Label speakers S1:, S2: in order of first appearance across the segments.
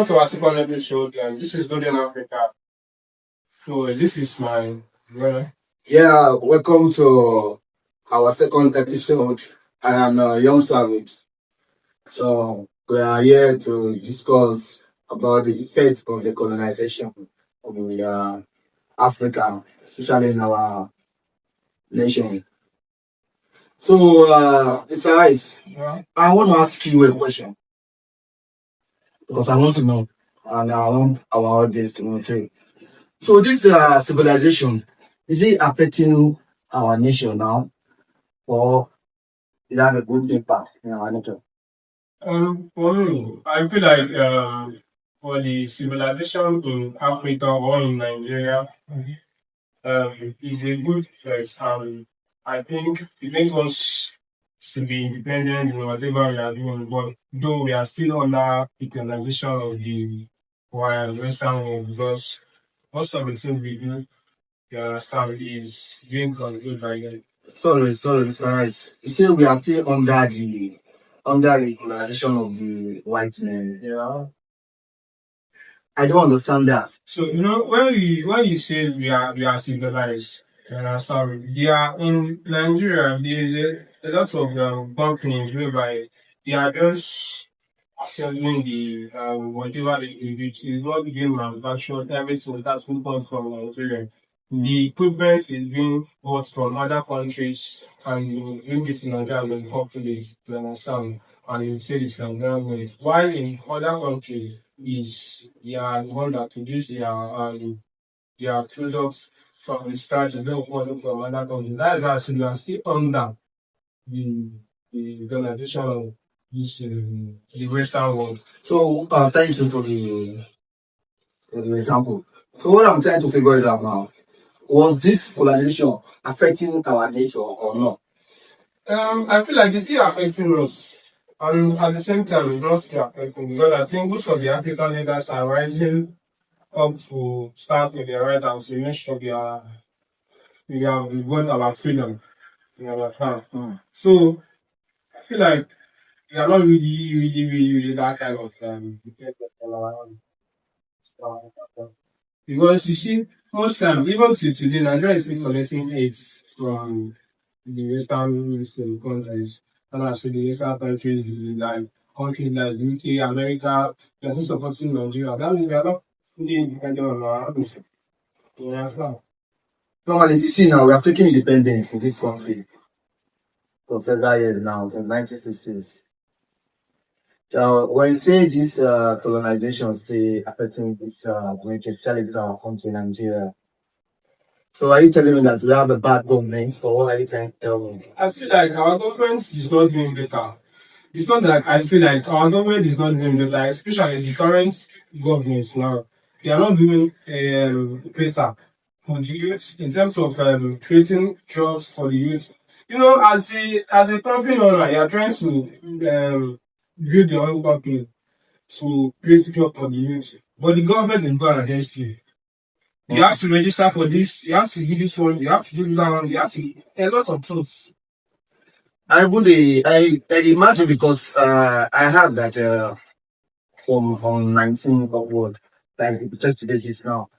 S1: welcome to our second episode. And this is Golden Africa. So this is my brother.
S2: Yeah, welcome to our second episode. I am Young Savage. So we are here to discuss about the effects of the colonization of Africa, especially in our nation. So, Mr. Rice,
S1: Yeah.
S2: I want to ask you a question because I want to know, and I want our audience to know too. So, this civilization is it affecting our nation now, or it have a good impact in our nature?
S1: For me, I feel like for the civilization in Africa or in Nigeria, is a good first. I think it makes us to be independent in whatever we are doing, but though we are still under the colonization of the Western world because most of the things we do, you understand, is being controlled by them.
S2: Sorry, Mr. Rice. You say we are still under the colonization of the white men.
S1: Yeah.
S2: I don't understand that.
S1: So when you say we are civilized, you understand? They are in Nigeria. There is a lot of companies whereby they are just selling the whatever they produce is not being manufactured. Everything that's imported from Nigeria. The equipment is being bought from other countries and you bring it to Nigeria and populate, you understand? And you say it's Nigerian made. While in other countries is they are the one that produce their products from the scratch and don't import it from other countries. That's why I say we are still under the organization of this the Western world.
S2: So, thank you for the example. So, what I'm trying to figure it out now, was this colonization affecting our nature or not?
S1: I feel like it's still affecting us. And at the same time, it's not still affecting because I think most of the African leaders are rising up to stand with their right and to make sure we got our freedom. You understand? So I feel like we are not really that kind of dependent on our own stuff. Because you see, most time, even till today, Nigeria is still collecting aids from the Western countries. And as to the Western countries, like countries like UK, America, they are still supporting Nigeria. That means we are not fully independent on our own. You understand?
S2: Normally, if you see now, we have taken independence in this country for several years now, since 1960s. So, when you say this colonization stay affecting this country, especially this our country, Nigeria, so are you telling me that we have a bad government, or what are you trying to tell me?
S1: I feel like our government is not doing better. It's not that I feel like our government is not doing better, especially the current government now. They are not doing better for the youth in terms of creating jobs for the youth. You know, as a company owner, you are trying to build your own company to create job for the youth, but the government is going against you. You have to register for this. You have to do this one. You have to do that one. You have to a lot of things.
S2: I imagine because I heard that from 19 upward, like just today's is now,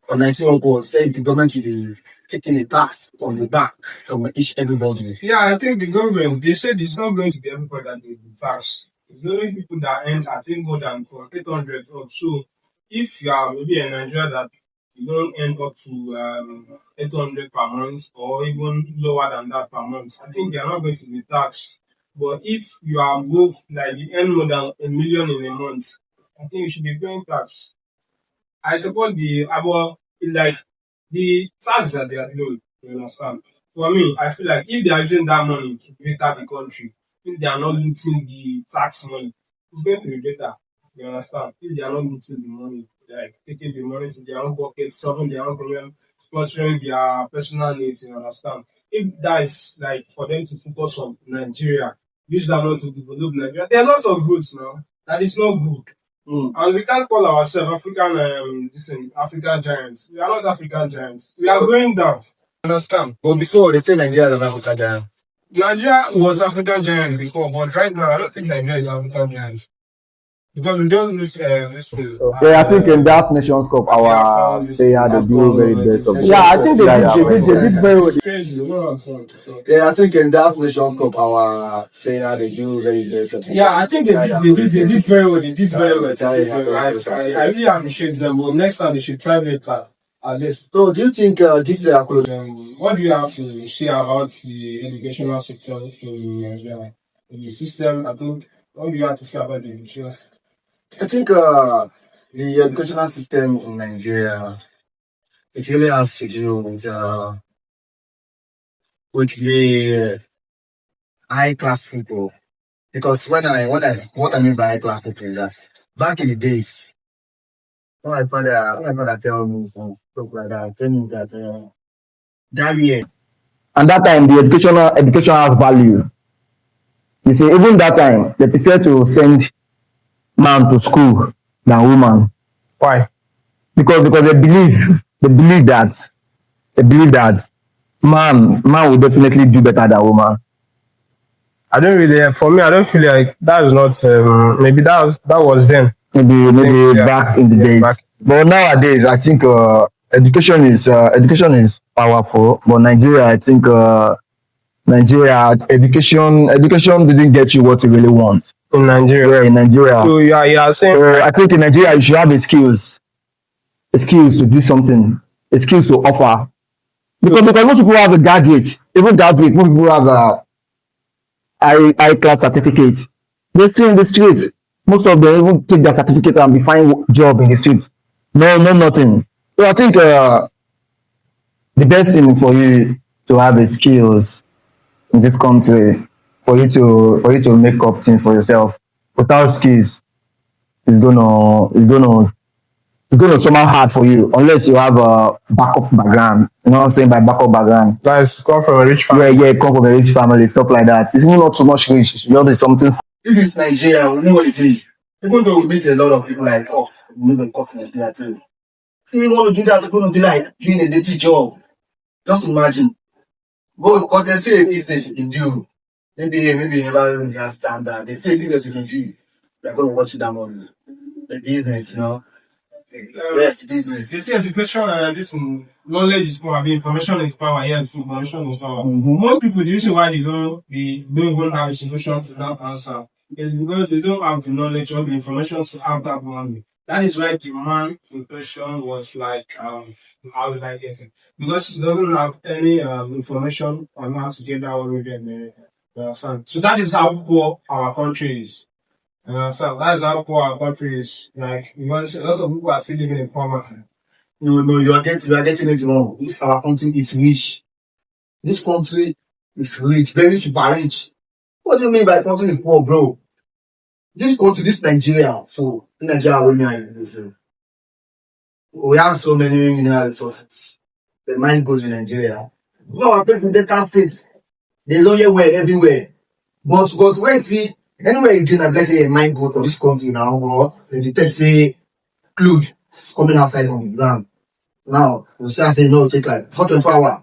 S2: from 19 upward, say the government will be taking a tax on the back of each everybody.
S1: Yeah, I think the government they said it's not going to be everybody that will be taxed. It's only people that earn I think more than from 800 up. So if you are maybe in Nigeria that you don't earn up to 800 per month or even lower than that per month, I think they are not going to be taxed. But if you are both like you earn more than a million in a month, I think you should be paying tax. I support the about like the tax that they are doing. You understand? For me, I feel like if they are using that money to better the country, if they are not looting the tax money, it's going to be better. You understand? If they are not looting the money, like taking the money to their own pockets, solving their own problem, sponsoring their personal needs, you understand? If that is like for them to focus on Nigeria, use that money to develop Nigeria, there are lots of routes now that is not good. And we can't call ourselves African giants. We are not African giants. We are going down. Understand?
S2: But before, they say Nigeria is an African giant.
S1: Nigeria was African giant before, but right now I don't think Nigeria is African giant. Because we just lose this is
S3: Yeah, I think in that Nations Cup,
S1: we have
S3: our
S1: found this
S3: player they do very best of
S2: Yeah, I think they
S3: yeah,
S2: did.
S3: yeah,
S2: They did very well.
S1: it's crazy. You know, so.
S2: Yeah, I think in that Nations Cup, our player they do very best.
S1: Yeah, I think they did very well. They did very well. They did very well. I really appreciate them. But next time they should try better. At least.
S2: So, do you think this is a
S1: What do you have to say about the educational sector in Nigeria? In the system, I think. What do you have to say about the education?
S2: I think the educational system in Nigeria it really has to do with the high class people. Because what I mean by high class people is that back in the days, when my father tell me some stuff like that, tell me that that year.
S3: And that time, the education has value. You see, even that time, they prefer to send man to school than woman. Why? Because they believe that man will definitely do better than woman.
S1: I don't really, for me, I don't feel like that's not, maybe that was then.
S3: Maybe
S1: Yeah,
S3: back in the
S1: yeah,
S3: days.
S1: back.
S3: But nowadays, I think education is powerful. But Nigeria, I think Nigeria education didn't get you what you really want.
S1: In Nigeria.
S3: Yeah, in Nigeria.
S1: So you are saying,
S3: I think in Nigeria you should have the skills to do something, the skills to offer. Because most people have a graduate, even graduate, most people have a high class certificate. They still in the street. Most of them even take their certificate and be finding job in the street. No, nothing. So I think the best thing for you to have is skills in this country for you to make up things for yourself. Without skills, it's gonna somehow hard for you unless you have a backup background. You know what I'm saying by backup background?
S1: that's come from a rich family.
S3: Yeah, come from a rich family, stuff like that. It's even not too much rich. It's just something.
S2: This is Nigeria, we know what it is. Even though we meet a lot of people like us, we live in Nigeria too. See, you want to do that, they're going to do like doing a dirty job. Just imagine. But because they say a business you can do. Maybe you never understand that. They say business you can do. They're going to watch you down on the business, you know. Yeah, the business.
S1: They say education and this knowledge is power, information is power. Yes, information is power. Most people, the reason why they don't even have a solution to that answer is because they don't have the knowledge or the information to have that money. That is why the man in question was like, how will I get it? Because he doesn't have any information on how to get that already. You understand? So that is how poor our country is. You understand? That is how poor our country is. Like, because a lot of people are still living in poverty.
S2: No, you are getting it wrong. This our country is rich. This country is rich, very super rich. What do you mean by country is poor, bro? This country, this Nigeria, so in Nigeria we have so many mineral resources. The mine goes in Nigeria. For our president Delta State, there's only way everywhere. But when see anywhere you do, let's say a mine goes for this country now, or they detect say crude coming outside from the ground. Now you start saying no, take like for 24 hours.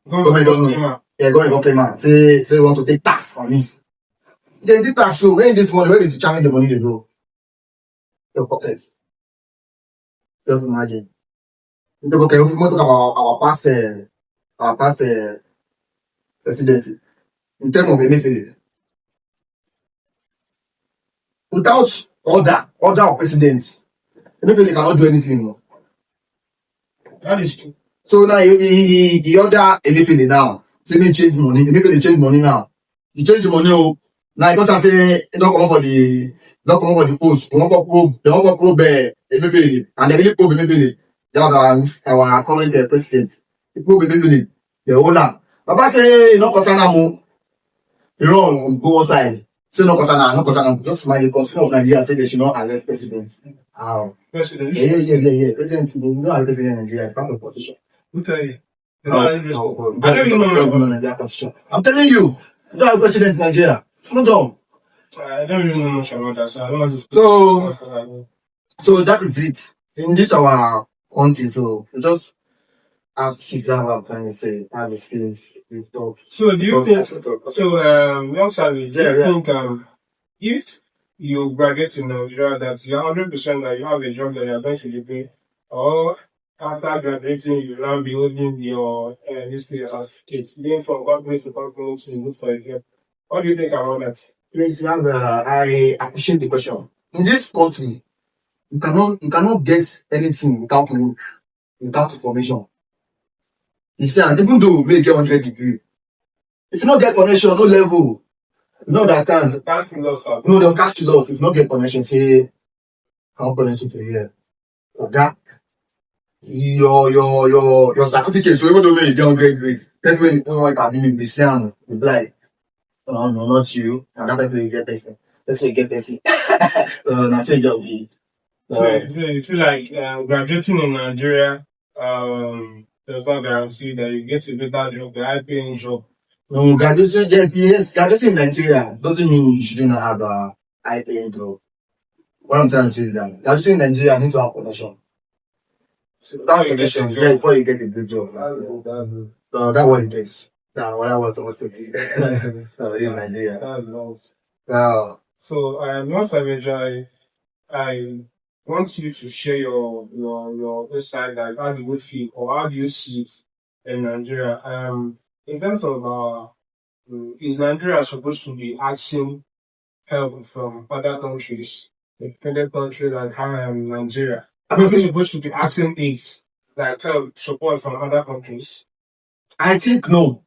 S2: Government don't know. Yeah, government don't man. Say you want to take tax on it. Then the tax so when this money, where is the channel the money they go? Your pockets. Just imagine. Okay, we talk about our past presidency. In terms of Emefiele, without order of presidents, Emefiele cannot do anything. No?
S1: That is true.
S2: So now he order Emefiele now. Say me change money. Emefiele change money now. He change the money. Oh, now because I say he don't come up for the post. They want to probe Emefiele, and they really probe Emefiele. That was our current president. He probe Emefiele. The owner. Baba say no concern am. He run go outside. Say no concern. Just mind the constitution of Nigeria say they should not arrest presidents. How?
S1: President.
S2: Yeah. President, they don't arrest president in Nigeria. It's part of the position.
S1: Who tell you?
S2: I don't even know Nigeria constitution. I'm telling you, you don't have president in Nigeria. Slow down.
S1: I don't really know much about that, so I don't want to.
S2: So that is it. In this our country, so we just have what I'm trying to say. Have the skills, we talk.
S1: So do you think? So young Savage, do you think if you graduate in Nigeria that you're 100% that you have a job that you're going to be doing, or after graduating, you now be holding your this thing, your certificates, going from company to company to look for a job. What do you think about that?
S3: Yes, you have. I appreciate the question. In this country, you cannot get anything without information. You see, and even though you may get 100 degree, if you not get connection, no level, you no understand.
S1: That's the loss of
S3: No, they'll cast you off if you not get connection. Say, how connection to here? Oga, your certificate. So even though you get 100 grades, everyone you know can be the same. You be like, oh no, not you. And that person you get person. That's why you get person. That's why you be.
S1: So you feel like graduating in Nigeria does not guarantee that you get a better job, a high paying job.
S3: No, graduation, yes, graduating in Nigeria doesn't mean you should not have a high paying job. What I'm trying to say is that graduating in Nigeria need to have connection. So without connection, yeah, before you get a good job. So that's what it is. That's what I was supposed to be. So in Nigeria.
S1: That's nice.
S3: Wow.
S1: So Lord Savage, I want you to share your insight, like how do you feel or how do you see it in Nigeria? In terms of is Nigeria supposed to be asking help from other countries, independent countries like Nigeria?
S3: I
S1: Are we
S3: mean,
S1: supposed to be asking aid, like help, support from other countries?
S3: I think no.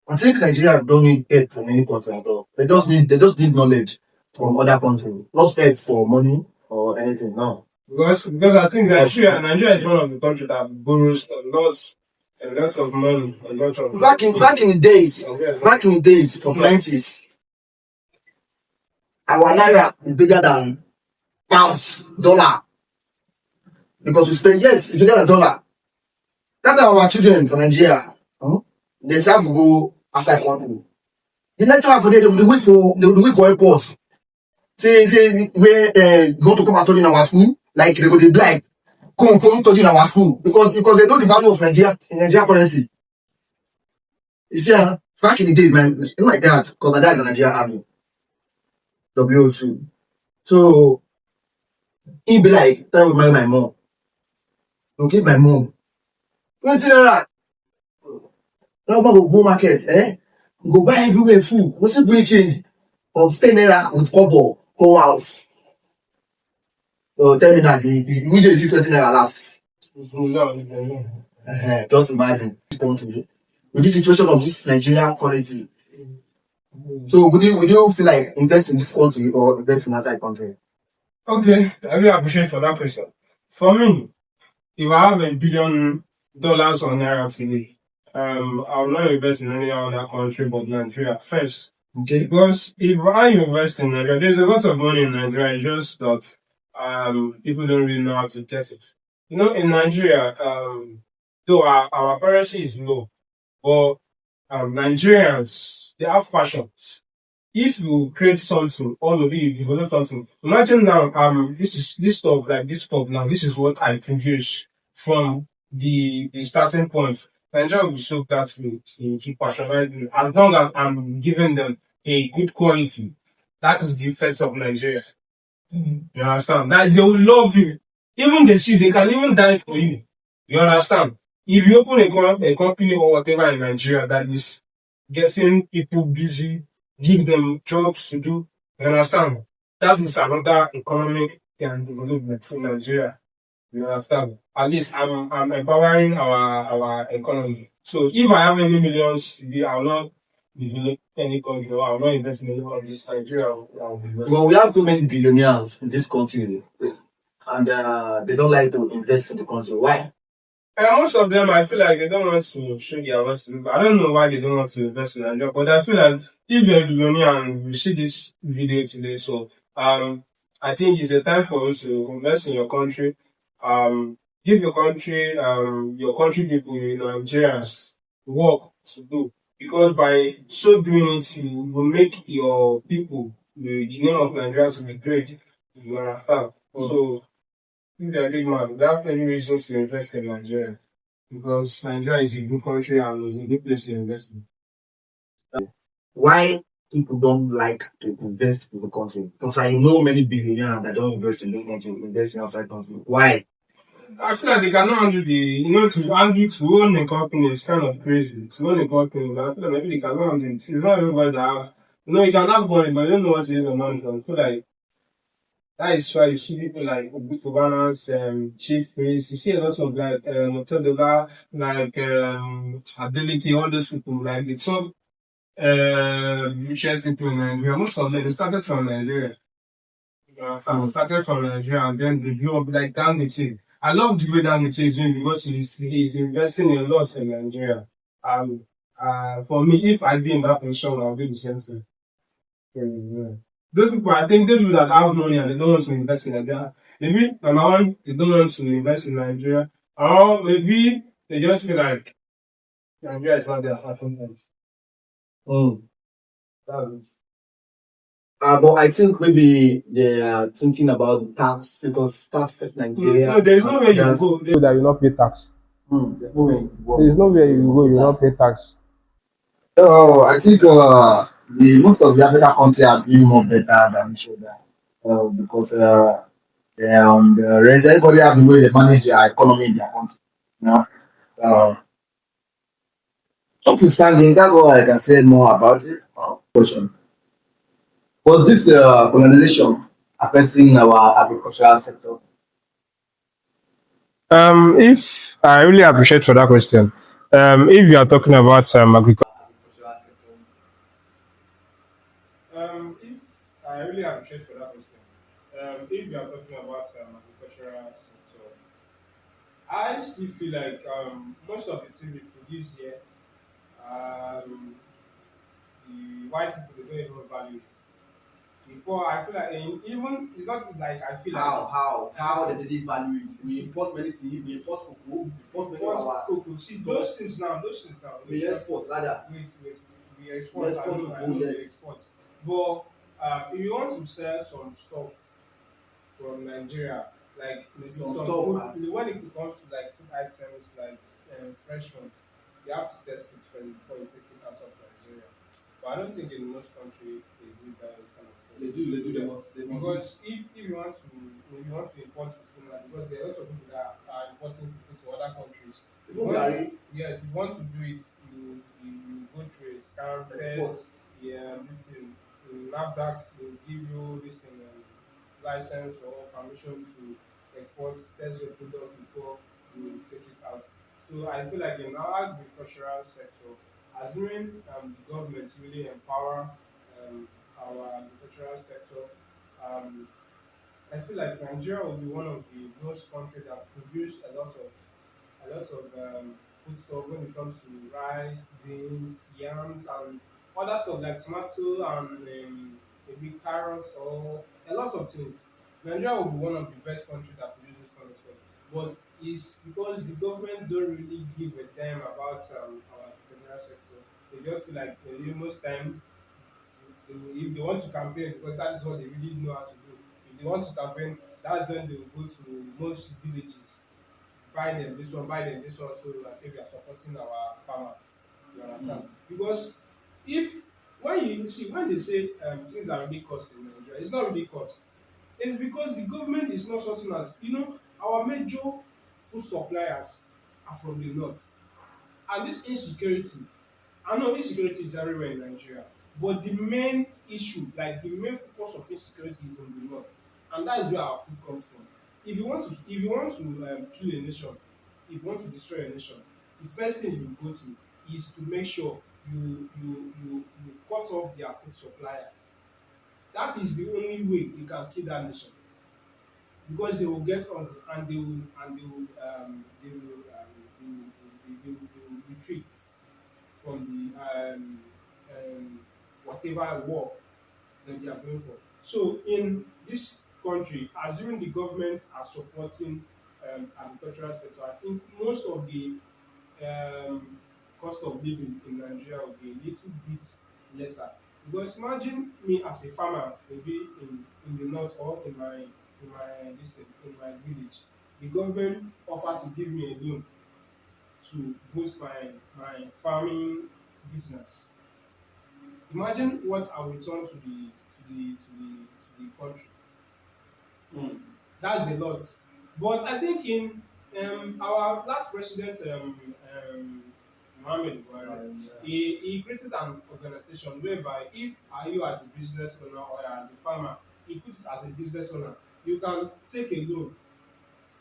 S3: I think Nigeria don't need help from any country at all. They just need knowledge from other countries, not help for money or anything. No.
S1: Because I think Nigeria is one of the countries that borrows a lot of money, a lot of
S3: Back in the days of 90s, our naira is bigger than pounds, dollar. Because we spend, yes, it's bigger than dollar. That time our children from Nigeria, they have to go outside country. The lecturer for them, they will wait for airport. Say where you want to come and study in our school, like they go dey like come study in our school because they know the value of Nigeria in Nigeria currency. You see, back in the day, man, you know my dad, because my dad is a Nigerian army, WO2. So he be like, tell me marry my mom. He'll give my mom 20 naira. Now man go market, go buy everywhere food, go still bring change of 10 naira with kobo, come house. So tell me that we just use 20 naira last. Just imagine this country with this situation of this Nigerian currency. So would you feel like invest in this country or invest in outside country?
S1: Okay, I really appreciate for that question. For me, if I have $1 billion or naira today, I will not invest in any other country but Nigeria first.
S3: Okay.
S1: Because if I invest in Nigeria, there's a lot of money in Nigeria, it's just that people don't really know how to get it. You know, in Nigeria, though our currency is low, but Nigerians, they have passions. If you create something, or maybe you develop something, imagine now, this stuff, like this pop now, this is what I produce from the starting point. Nigeria will be so glad to patronize me. As long as I'm giving them a good quality, that is the effect of Nigeria. You understand? That they will love you. Even they can even die for you. You understand? If you open a company or whatever in Nigeria that is getting people busy, give them jobs to do, you understand? That is another economic and development in Nigeria. You understand? At least I'm empowering our economy. So if I have any millions today, I will not develop any country. I will not invest in any of this Nigeria.
S3: Well, we have so many billionaires in this country, and they don't like to invest in the country. Why?
S1: And most of them, I feel like they don't want to show their want to do. I don't know why they don't want to invest in Nigeria, but I feel like if you're a billionaire and you see this video today, so I think it's a time for us to invest in your country. Give your country people, Nigerians, work to do. Because by so doing it, you will make your people, the name of Nigeria to be great. You understand? So, if you're a big man, there are many reasons to invest in Nigeria. Because Nigeria is a good country and it's a good place to invest in.
S3: Why
S2: people don't like to invest in the country? Because I know many billionaires that don't invest in this country, invest in outside country. Why?
S1: I feel like they cannot handle to handle to own a company is kind of crazy. To own a company, but I feel like maybe they cannot handle it. It's not everybody that have, you can have money, but you don't know what to use your money for. I feel like that is why you see people like Obutobanas, Chief Priest, you see a lot of like, Otedola, like, Adeleke, all those people, like, the top, richest people in Nigeria. Most of them, they started from Nigeria. Started from Nigeria and then they blew up like Dangote. I love the way Dangote is doing because he's investing a lot in Nigeria. Um, for me, if I be in that position, I'll do the same thing. Yeah. Those people, I think those people that have money and they don't want to invest in Nigeria, maybe number one, they don't want to invest in Nigeria, or maybe they just feel like Nigeria is not their starting point.
S2: Mm.
S1: That's it.
S2: But I think maybe they are thinking about tax because tax in Nigeria.
S1: No, there is no way you go that you not pay tax.
S2: There's no way.
S1: There is no way you go, you not pay tax.
S2: So I think most of the African countries are doing more better than Nigeria because they are on the res. Everybody have the way they manage their economy in their country. You know, uh, notwithstanding, that's all I can say more about it. Question: was this colonization affecting our agricultural sector?
S1: If I really appreciate for that question. If you are talking about agriculture. If I really appreciate for that question. If you are talking about agricultural sector, I still feel like most of the things we produce here, um, the white people they don't even value it. Before I feel like even it's not like I feel like
S2: How they didn't value it? We
S1: see
S2: import many things. We import cocoa. We import many of
S1: what
S2: our
S1: cocoa. See those things now.
S2: we export rather.
S1: Wait, we
S2: We
S1: export.
S2: export
S1: I
S2: cocoa,
S1: know we
S2: yes.
S1: export. But if you want to sell some stuff from Nigeria, like maybe
S2: Some
S1: some
S2: stuff
S1: food.
S2: as
S1: When it comes to like food items, like fresh ones, you have to test it first before you take it out of Nigeria. But I don't think in most countries they do that kind of stuff.
S2: they do,
S1: Yeah.
S2: they must do.
S1: Because if you want to maybe you want to import fufu now, because there are also people that are importing fufu to other countries. If you
S2: Even
S1: want to,
S2: Gary,
S1: yes, if you want to do it, you go through a scan
S2: export.
S1: test, yeah, this thing, NAFDAC will give you this thing, license or permission to export, test your product before you take it out. So I feel like in our agricultural sector, assuming the government really empower our agricultural sector, um, I feel like Nigeria will be one of the most countries that produce a lot of food stuff when it comes to rice, beans, yams, and other stuff like tomato and maybe carrots or a lot of things. Nigeria will be one of the best countries that produce this kind of stuff. But it's because the government don't really give a damn about our agricultural sector. They just feel like most time if they want to campaign because that is what they really know how to do. If they want to campaign, that's when they will go to most villages, buy them this one, so as if we are supporting our farmers. You understand? Because if when you see when they say things are really cost in Nigeria, it's not really cost. It's because the government is not sorting out. Our major food suppliers are from the north, and this insecurity, I know insecurity is everywhere in Nigeria, but the main issue, like the main focus of insecurity is in the north, and that is where our food comes from. If you want to kill a nation, if you want to destroy a nation, the first thing you go to is to make sure you cut off their food supplier. That is the only way you can kill that nation because they will get hungry and they will retreat from the whatever war that they are going for. So in this country, assuming the governments are supporting agricultural sector, I think most of the um, cost of living in Nigeria will be a little bit lesser. Because imagine me as a farmer, maybe in the north or in my village, the government offer to give me a loan to boost my farming business. Imagine what our return to the country. That's a lot. But I think in our last president, Mohammed Buhari, he created an organization whereby if are you as a business owner or as a farmer, he puts it as a business owner, you can take a loan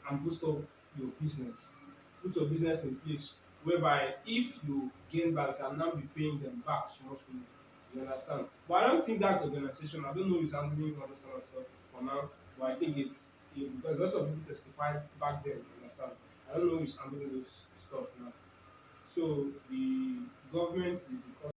S1: and boost up your business, put your business in place whereby if you gain back, you can now be paying them back small small. You understand? But I don't think that organization, I don't know who's handling all this kind of stuff for now, but I think because lots of people testified back then, you understand? I don't know who's handling this stuff now. So the government is the